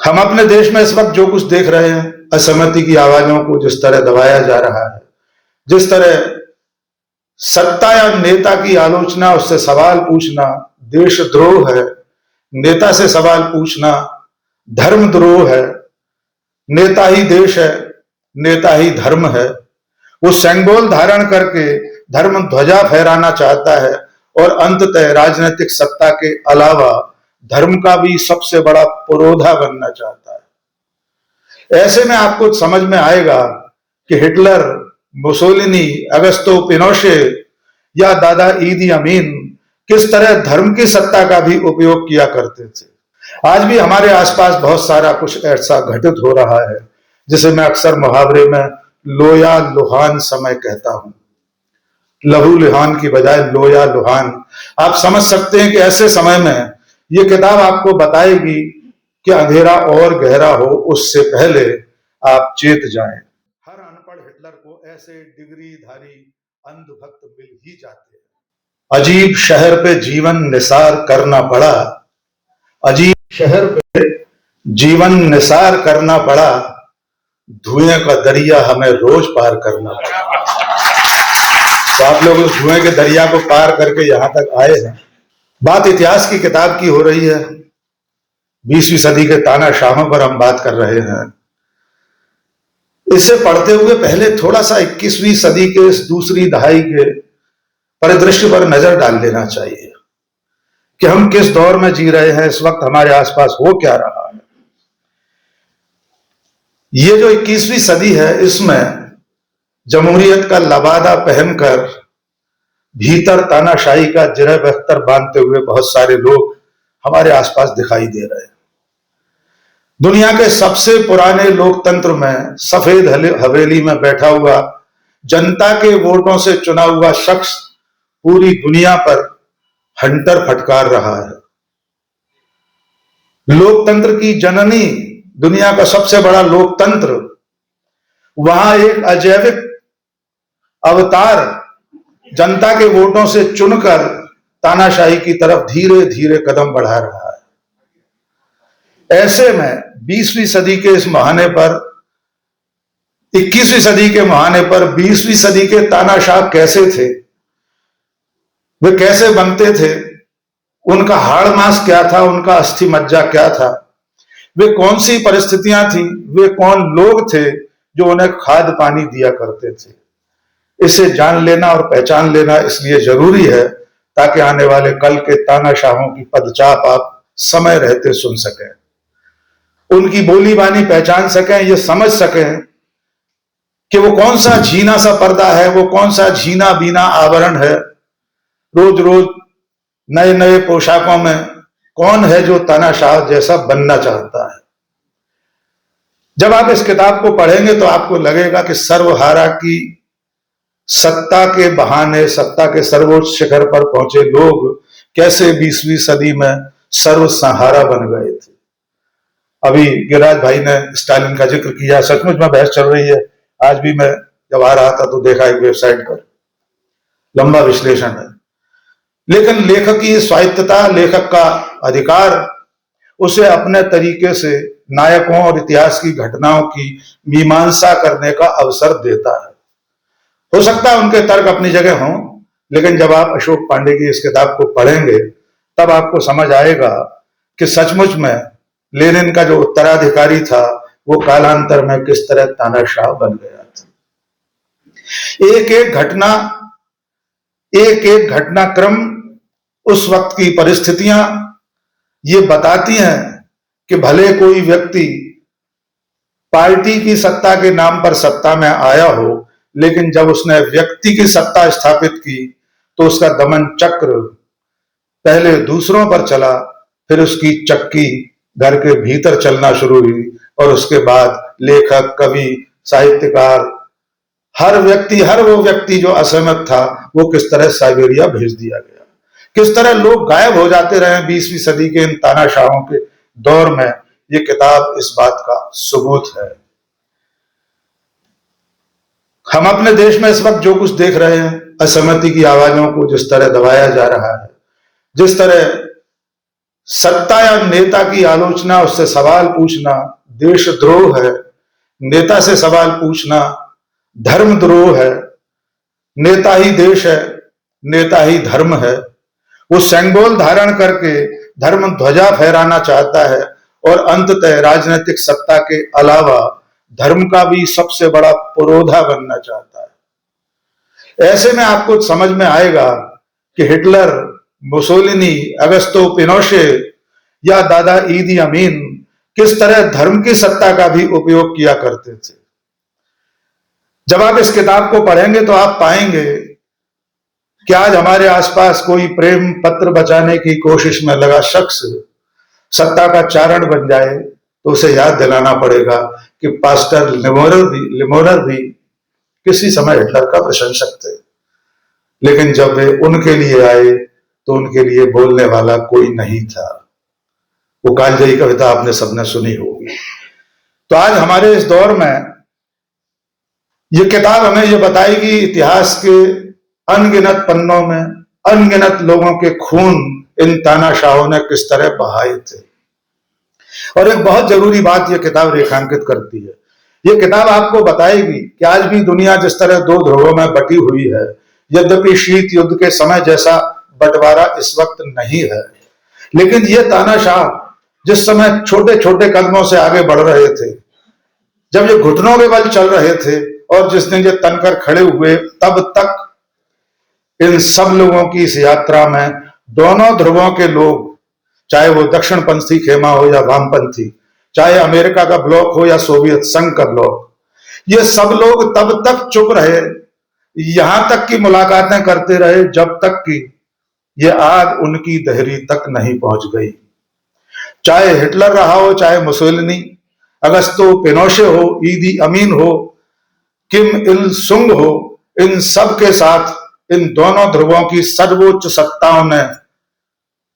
हम अपने देश में इस वक्त जो कुछ देख रहे हैं, असहमति की आवाजों को जिस तरह दबाया जा रहा है, जिस तरह सत्ता या नेता की आलोचना, उससे सवाल पूछना देशद्रोह है, नेता से सवाल पूछना धर्मद्रोह है। नेता ही देश है, नेता ही धर्म है। वो सेंगोल धारण करके धर्म ध्वजा फहराना चाहता है और अंततः राजनीतिक सत्ता के अलावा धर्म का भी सबसे बड़ा पुरोधा बनना चाहता है। ऐसे में आपको समझ में आएगा कि हिटलर, मुसोलिनी, अगस्तो पिनोशे या दादा ईदी अमीन किस तरह धर्म की सत्ता का भी उपयोग किया करते थे। आज भी हमारे आसपास बहुत सारा कुछ ऐसा घटित हो रहा है जिसे मैं अक्सर मुहावरे में लोया लुहान समय कहता हूं। लहू लुहान की बजाय लोया लुहान। आप समझ सकते हैं कि ऐसे समय में ये किताब आपको बताएगी कि अंधेरा और गहरा हो उससे पहले आप चेत जाएं। हर अनपढ़ हिटलर को ऐसे डिग्रीधारी अंधभक्त मिल ही जाते हैं। अजीब शहर पे जीवन निसार करना पड़ा, अजीब शहर पे जीवन निसार करना पड़ा, धुएं का दरिया हमें रोज पार करना पड़ा। तो आप लोग उस धुएं के दरिया को पार करके यहां तक आए हैं। बात इतिहास की किताब की हो रही है। 20वीं सदी के तानाशाहों पर हम बात कर रहे हैं। इसे पढ़ते हुए पहले थोड़ा सा 21वीं सदी के इस दूसरी दहाई के परिदृश्य पर नजर डाल लेना चाहिए कि हम किस दौर में जी रहे हैं, इस वक्त हमारे आसपास हो क्या रहा है। ये जो 21वीं सदी है, इसमें जमहूरियत का लबादा पहनकर भीतर तानाशाही का जिरह बख्तर बांधते हुए बहुत सारे लोग हमारे आसपास दिखाई दे रहे हैं। दुनिया के सबसे पुराने लोकतंत्र में सफेद हवेली में बैठा हुआ जनता के वोटों से चुना हुआ शख्स पूरी दुनिया पर हंटर फटकार रहा है। लोकतंत्र की जननी, दुनिया का सबसे बड़ा लोकतंत्र, वहां एक अजैविक अवतार जनता के वोटों से चुनकर तानाशाही की तरफ धीरे धीरे कदम बढ़ा रहा है। ऐसे में 20वीं सदी के इस मुहाने पर, 21वीं सदी के मुहाने पर 20वीं सदी के तानाशाह कैसे थे, वे कैसे बनते थे, उनका हाड़ मांस क्या था, उनका अस्थि मज्जा क्या था, वे कौन सी परिस्थितियां थी, वे कौन लोग थे जो उन्हें खाद पानी दिया करते थे। इसे जान लेना और पहचान लेना इसलिए जरूरी है ताकि आने वाले कल के तानाशाहों की पदचाप आप समय रहते सुन सकें, उनकी बोली बानी पहचान सकें, ये समझ सकें कि वो कौन सा झीना सा पर्दा है, वो कौन सा झीना बीना आवरण है। रोज रोज नए नए पोशाकों में कौन है जो तानाशाह जैसा बनना चाहता है। जब आप इस किताब को पढ़ेंगे तो आपको लगेगा कि सर्वहारा की सत्ता के बहाने सत्ता के सर्वोच्च शिखर पर पहुंचे लोग कैसे 20वीं सदी में सर्वसहारा बन गए थे। अभी गिरिराज भाई ने स्टालिन का जिक्र किया, सचमुच में बहस चल रही है। आज भी मैं जब आ रहा था तो देखा एक वेबसाइट पर, लंबा विश्लेषण है। लेकिन लेखक की स्वायत्तता, लेखक का अधिकार उसे अपने तरीके से नायकों और इतिहास की घटनाओं की मीमांसा करने का अवसर देता है। हो सकता है उनके तर्क अपनी जगह हों, लेकिन जब आप अशोक पांडे की इस किताब को पढ़ेंगे तब आपको समझ आएगा कि सचमुच में लेनिन का जो उत्तराधिकारी था वो कालांतर में किस तरह तानाशाह बन गया था। एक एक घटनाक्रम, उस वक्त की परिस्थितियां ये बताती हैं कि भले कोई व्यक्ति पार्टी की सत्ता के नाम पर सत्ता में आया हो, लेकिन जब उसने व्यक्ति की सत्ता स्थापित की तो उसका दमन चक्र पहले दूसरों पर चला, फिर उसकी चक्की घर के भीतर चलना शुरू हुई और उसके बाद लेखक, कवि, साहित्यकार, हर वो व्यक्ति जो असहमत था वो किस तरह साइबेरिया भेज दिया गया, किस तरह लोग गायब हो जाते रहे 20वीं सदी के इन तानाशाहों के दौर में। ये किताब इस बात का सबूत है। हम अपने देश में इस वक्त जो कुछ देख रहे हैं, असहमति की आवाजों को जिस तरह दबाया जा रहा है, जिस तरह सत्ता या नेता की आलोचना, उससे सवाल पूछना देशद्रोह है। नेता से सवाल पूछना धर्मद्रोह है। नेता ही देश है, नेता ही धर्म है। वो सिंबल धारण करके धर्म ध्वजा फहराना चाहता है और अंततः राजनीतिक सत्ता के अलावा धर्म का भी सबसे बड़ा पुरोधा बनना चाहता है। ऐसे में आपको समझ में आएगा कि हिटलर, मुसोलिनी, अगस्तो पिनोशे या दादा ईदी अमीन किस तरह धर्म की सत्ता का भी उपयोग किया करते थे। जब आप इस किताब को पढ़ेंगे तो आप पाएंगे कि आज हमारे आसपास कोई प्रेम पत्र बचाने की कोशिश में लगा शख्स सत्ता का चारण बन जाए तो उसे याद दिलाना पड़ेगा कि पास्टर लिमोरर भी किसी समय हिटलर का प्रशंसक थे, लेकिन जब वे उनके लिए आए तो उनके लिए बोलने वाला कोई नहीं था। वो कालजयी कविता आपने सबने सुनी होगी। तो आज हमारे इस दौर में ये किताब हमें ये बताएगी इतिहास के अनगिनत पन्नों में अनगिनत लोगों के खून इन तानाशाहों ने किस तरह बहाए थे। और एक बहुत जरूरी बात ये किताब रेखांकित करती है, ये किताब आपको बताएगी कि आज भी दुनिया जिस तरह दो ध्रुवों में बटी हुई है, यद्यपि शीत युद्ध के समय जैसा बंटवारा इस वक्त नहीं है, लेकिन ये तानाशाह जिस समय छोटे छोटे कदमों से आगे बढ़ रहे थे, जब ये घुटनों के बल चल रहे थे और जिस दिन ये तनकर खड़े हुए, तब तक इन सब लोगों की इस यात्रा में दोनों ध्रुवों के लोग, चाहे वो दक्षिणपंथी खेमा हो या वामपंथी, चाहे अमेरिका का ब्लॉक हो या सोवियत संघ का ब्लॉक, ये सब लोग तब तक चुप रहे, यहां तक की मुलाकातें करते रहे जब तक कि ये आग उनकी दहरी तक नहीं पहुंच गई। चाहे हिटलर रहा हो, चाहे मुसोलिनी, अगस्तो पिनोशे हो, ईदी अमीन हो, किम इल सुंग हो, इन सब के साथ इन दोनों ध्रुवों की सर्वोच्च सत्ताओं ने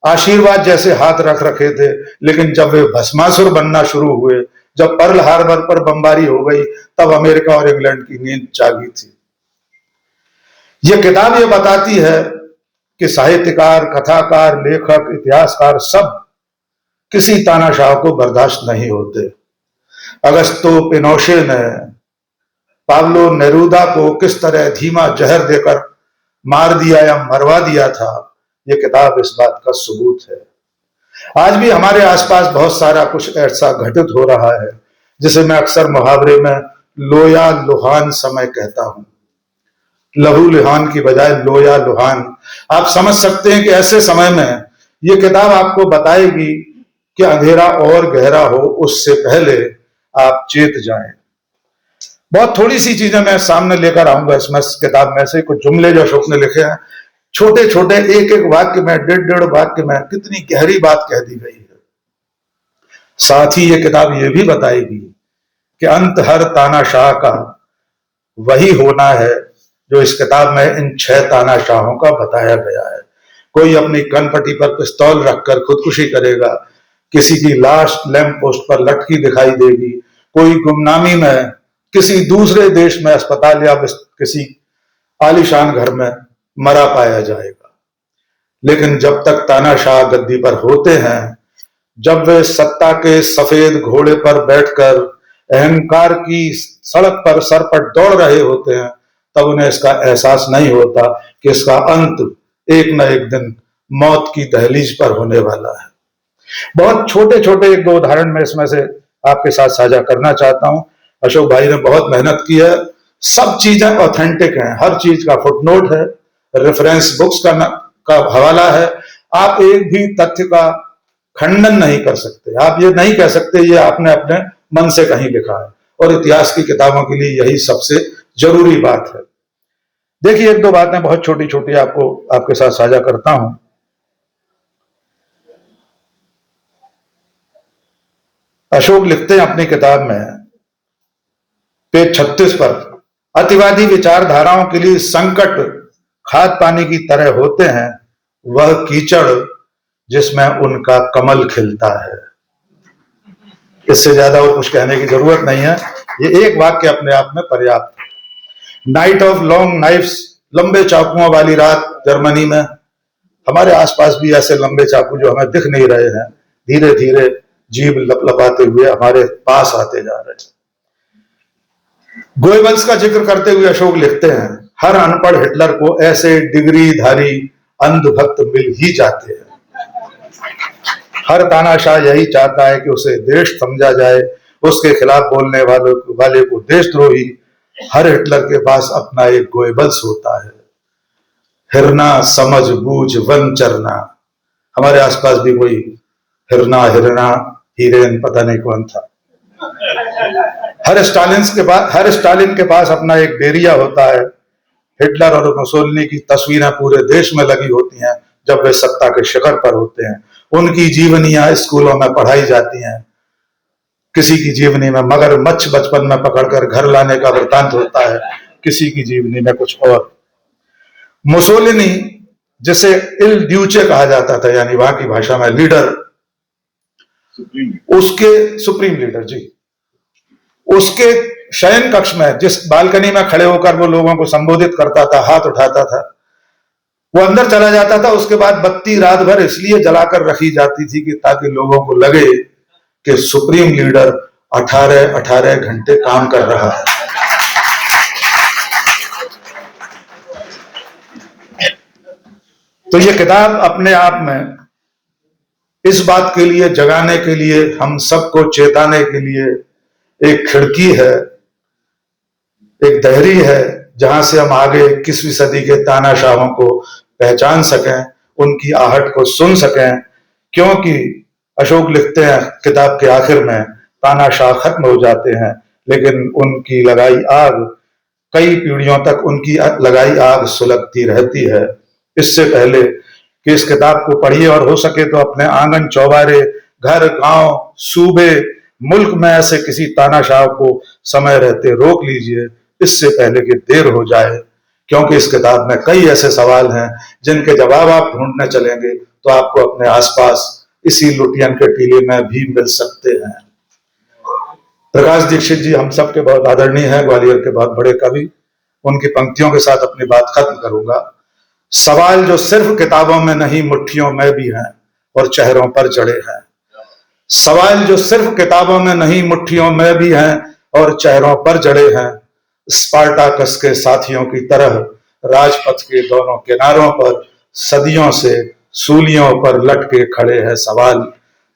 आशीर्वाद जैसे हाथ रख रखे थे, लेकिन जब वे भस्मासुर बनना शुरू हुए, जब पर्ल हार्बर पर बमबारी हो गई, तब अमेरिका और इंग्लैंड की नींद जागी थी। यह किताब ये बताती है कि साहित्यकार, कथाकार, लेखक, इतिहासकार सब किसी तानाशाह को बर्दाश्त नहीं होते। अगस्तो पिनोशे ने पाब्लो नेरूदा को किस तरह धीमा जहर देकर मार दिया या मरवा दिया था, ये किताब इस बात का सबूत है। आज भी हमारे आसपास बहुत सारा कुछ ऐसा घटित हो रहा है जिसे मैं अक्सर मुहावरे में लोया लुहान समय कहता हूं। लहू लुहान की बजाय लोया लुहान। आप समझ सकते हैं कि ऐसे समय में ये किताब आपको बताएगी कि अंधेरा और गहरा हो उससे पहले आप चेत जाएं। बहुत थोड़ी सी चीजें मैं सामने लेकर आऊंगा इसमें, इस किताब में से कुछ जुमले जो अशोक ने लिखे हैं, छोटे छोटे एक एक वाक्य में, डेढ़ वाक्य में कितनी गहरी बात कह दी गई है। साथ ही ये किताब ये भी बताएगी कि अंत हर तानाशाह का वही होना है जो इस किताब में इन 6 तानाशाहों का बताया गया है। कोई अपनी कनपट्टी पर पिस्तौल रखकर खुदकुशी करेगा, किसी की लाश लैंप पोस्ट पर लटकी दिखाई देगी, कोई गुमनामी में किसी दूसरे देश में अस्पताल या किसी आलीशान घर में मरा पाया जाएगा। लेकिन जब तक तानाशाह गद्दी पर होते हैं, जब वे सत्ता के सफेद घोड़े पर बैठकर अहंकार की सड़क पर सर पर दौड़ रहे होते हैं, तब उन्हें इसका एहसास नहीं होता कि इसका अंत एक न एक दिन मौत की दहलीज पर होने वाला है। बहुत छोटे छोटे 1-2 उदाहरण मैं इसमें से आपके साथ साझा करना चाहता हूं। अशोक भाई ने बहुत मेहनत की है, सब चीजें ऑथेंटिक हैं, हर चीज का फुटनोट है, रेफरेंस बुक्स का हवाला है। आप एक भी तथ्य का खंडन नहीं कर सकते, आप ये नहीं कह सकते ये आपने अपने मन से कहीं लिखा है, और इतिहास की किताबों के लिए यही सबसे जरूरी बात है। देखिए 1-2 बातें बहुत छोटी छोटी आपको आपके साथ साझा करता हूं। अशोक लिखते हैं अपनी किताब में पेज 36 पर, अतिवादी विचारधाराओं के लिए संकट खाद पानी की तरह होते हैं, वह कीचड़ जिसमें उनका कमल खिलता है। इससे ज्यादा और कुछ कहने की जरूरत नहीं है, ये एक वाक्य अपने आप में पर्याप्त है। नाइट ऑफ लॉन्ग नाइफ्स, लंबे चाकुओं वाली रात जर्मनी में, हमारे आसपास भी ऐसे लंबे चाकू जो हमें दिख नहीं रहे हैं, धीरे धीरे जीभ लपलपाते हुए हमारे पास आते जा रहे हैं। गोएबल्स का जिक्र करते हुए अशोक लिखते हैं, हर अनपढ़ हिटलर को ऐसे डिग्रीधारी अंधभक्त मिल ही जाते हैं। हर तानाशाह यही चाहता है कि उसे देश समझा जाए, उसके खिलाफ बोलने वाले को देशद्रोही। हर हिटलर के पास अपना एक गोएबल्स होता है, हिरना समझ बूझ वन चरना। हमारे आसपास भी कोई हिरना हीरेन पता नहीं कौन था। हर स्टालिन के पास अपना एक बेरिया होता है। हिटलर और मुसोलिनी की तस्वीरें पूरे देश में लगी होती हैं जब वे सत्ता के शिखर पर होते हैं। उनकी जीवनियां स्कूलों में पढ़ाई जाती हैं। किसी की जीवनी में मगरमच्छ बचपन में पकड़कर घर लाने का वृतांत होता है, किसी की जीवनी में कुछ और। मुसोलिनी, जिसे इल ड्यूचे कहा जाता था, यानी वहां की भाषा में लीडर, उसके सुप्रीम लीडर जी, उसके शयन कक्ष में जिस बालकनी में खड़े होकर वो लोगों को संबोधित करता था, हाथ उठाता था, वो अंदर चला जाता था। उसके बाद बत्ती रात भर इसलिए जलाकर रखी जाती थी कि ताकि लोगों को लगे कि सुप्रीम लीडर 18 घंटे काम कर रहा है। तो ये किताब अपने आप में इस बात के लिए, जगाने के लिए, हम सबको चेताने के लिए एक खिड़की है, एक दहरी है, जहां से हम आगे 21वीं सदी के तानाशाहों को पहचान सकें, उनकी आहट को सुन सकें। क्योंकि अशोक लिखते हैं किताब के आखिर में, तानाशाह खत्म हो जाते हैं लेकिन उनकी लगाई आग, कई पीढ़ियों तक उनकी लगाई आग सुलगती रहती है। इससे पहले कि इस किताब को पढ़िए और हो सके तो अपने आंगन चौबारे, घर, गांव, सूबे, मुल्क में ऐसे किसी तानाशाह को समय रहते रोक लीजिए, इससे पहले कि देर हो जाए। क्योंकि इस किताब में कई ऐसे सवाल हैं जिनके जवाब आप ढूंढने चलेंगे तो आपको अपने आसपास इसी लुटियन के टीले में भी मिल सकते हैं। प्रकाश दीक्षित जी हम सबके बहुत आदरणीय हैं, ग्वालियर के बहुत बड़े कवि। उनकी पंक्तियों के साथ अपनी बात खत्म करूंगा। सवाल जो सिर्फ किताबों में नहीं मुट्ठियों में भी हैं और चेहरों पर जड़े हैं। सवाल जो सिर्फ किताबों में नहीं मुट्ठियों में भी हैं और चेहरों पर जड़े हैं। स्पार्टाकस के साथियों की तरह राजपथ के दोनों किनारों पर सदियों से सूलियों पर लटके खड़े हैं सवाल।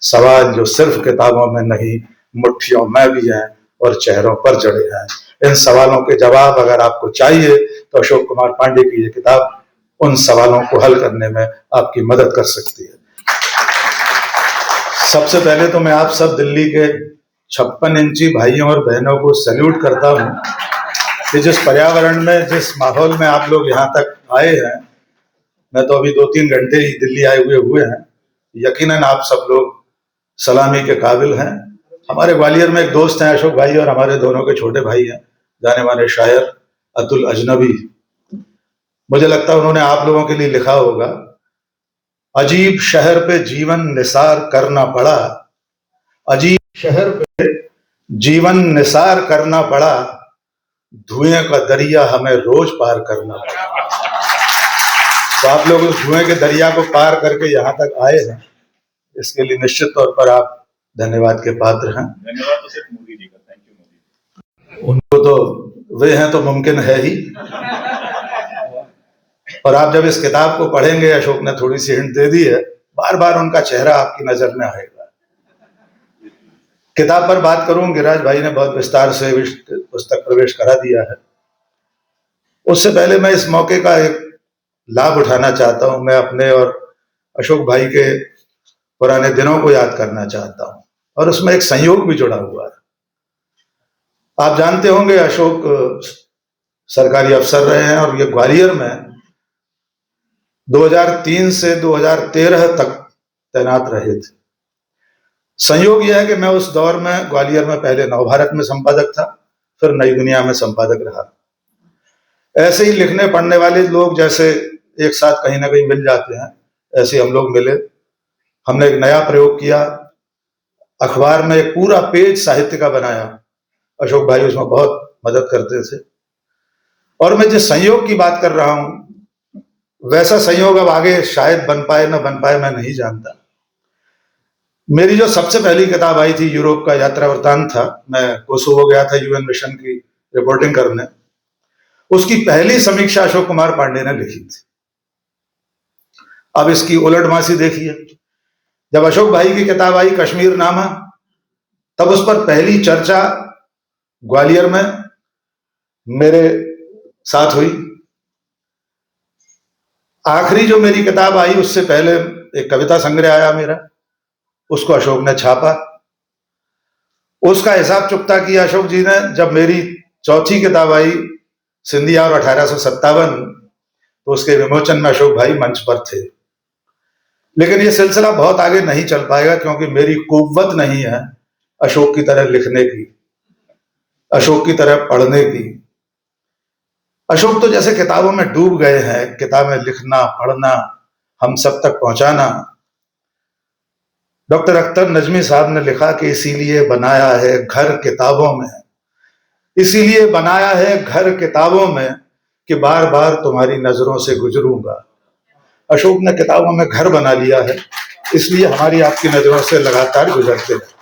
सवाल जो सिर्फ किताबों में नहीं मुट्ठियों में भी हैं और चेहरों पर जड़े हैं। इन सवालों के जवाब अगर आपको चाहिए तो अशोक कुमार पांडे की यह किताब उन सवालों को हल करने में आपकी मदद कर सकती है। सबसे पहले तो मैं आप सब दिल्ली के 56 इंची भाइयों और बहनों को सैल्यूट करता हूं कि जिस पर्यावरण में, जिस माहौल में आप लोग यहाँ तक आए हैं। मैं तो अभी 2-3 घंटे ही दिल्ली आए हुए हैं। यकीनन आप सब लोग सलामी के काबिल हैं। हमारे ग्वालियर में एक दोस्त हैं अशोक भाई, और हमारे दोनों के छोटे भाई हैं जाने माने शायर अतुल अजनबी। मुझे लगता है उन्होंने आप लोगों के लिए लिखा होगा, अजीब शहर पे जीवन निसार करना पड़ा, अजीब शहर पे जीवन निसार करना पड़ा, धुएं का दरिया हमें रोज पार करना पड़ा। तो आप लोग उस धुएं के दरिया को पार करके यहाँ तक आए हैं, इसके लिए निश्चित तौर पर आप धन्यवाद के पात्र हैं। धन्यवाद तो सिर्फ मोदी जी का, थैंक यू मोदी। उनको तो वे हैं तो मुमकिन है ही। और आप जब इस किताब को पढ़ेंगे, अशोक ने थोड़ी सी हिंट दे दी है, बार बार उनका चेहरा आपकी नजर में आएगा। किताब पर बात करूं, गिरिराज भाई ने बहुत विस्तार से पुस्तक प्रवेश करा दिया है। उससे पहले मैं इस मौके का एक लाभ उठाना चाहता हूं। मैं अपने और अशोक भाई के पुराने दिनों को याद करना चाहता हूं, और उसमें एक संयोग भी जुड़ा हुआ है। आप जानते होंगे अशोक सरकारी अफसर रहे हैं और ये ग्वालियर में 2003 से 2013 तक तैनात रहे थे। संयोग यह है कि मैं उस दौर में ग्वालियर में पहले नवभारत में संपादक था, फिर नई दुनिया में संपादक रहा। ऐसे ही लिखने पढ़ने वाले लोग जैसे एक साथ कहीं ना कहीं मिल जाते हैं, ऐसे हम लोग मिले। हमने एक नया प्रयोग किया, अखबार में एक पूरा पेज साहित्य का बनाया। अशोक भाई उसमें बहुत मदद करते थे। और मैं जिस संयोग की बात कर रहा हूं, वैसा संयोग अब आगे शायद बन पाए ना बन पाए, मैं नहीं जानता। मेरी जो सबसे पहली किताब आई थी, यूरोप का यात्रा वृत्तांत था, मैं कोसोवो गया था यूएन मिशन की रिपोर्टिंग करने, उसकी पहली समीक्षा अशोक कुमार पांडे ने लिखी थी। अब इसकी उलटमासी देखिए, जब अशोक भाई की किताब आई कश्मीर नामा, तब उस पर पहली चर्चा ग्वालियर में मेरे साथ हुई। आखिरी जो मेरी किताब आई उससे पहले एक कविता संग्रह आया मेरा, उसको अशोक ने छापा। उसका हिसाब चुकता किया अशोक जी ने। जब मेरी चौथी किताब आई सिंधिया और 1857, तो उसके विमोचन में अशोक भाई मंच पर थे। लेकिन ये सिलसिला बहुत आगे नहीं चल पाएगा, क्योंकि मेरी कुव्वत नहीं है अशोक की तरह लिखने की, अशोक की तरह पढ़ने की। अशोक तो जैसे किताबों में डूब गए हैं, किताबें लिखना, पढ़ना, हम सब तक पहुंचाना। डॉक्टर अख्तर नजमी साहब ने लिखा कि इसीलिए बनाया है घर किताबों में, इसीलिए बनाया है घर किताबों में कि बार बार तुम्हारी नजरों से गुजरूंगा। अशोक ने किताबों में घर बना लिया है, इसलिए हमारी आपकी नजरों से लगातार गुजरते हैं।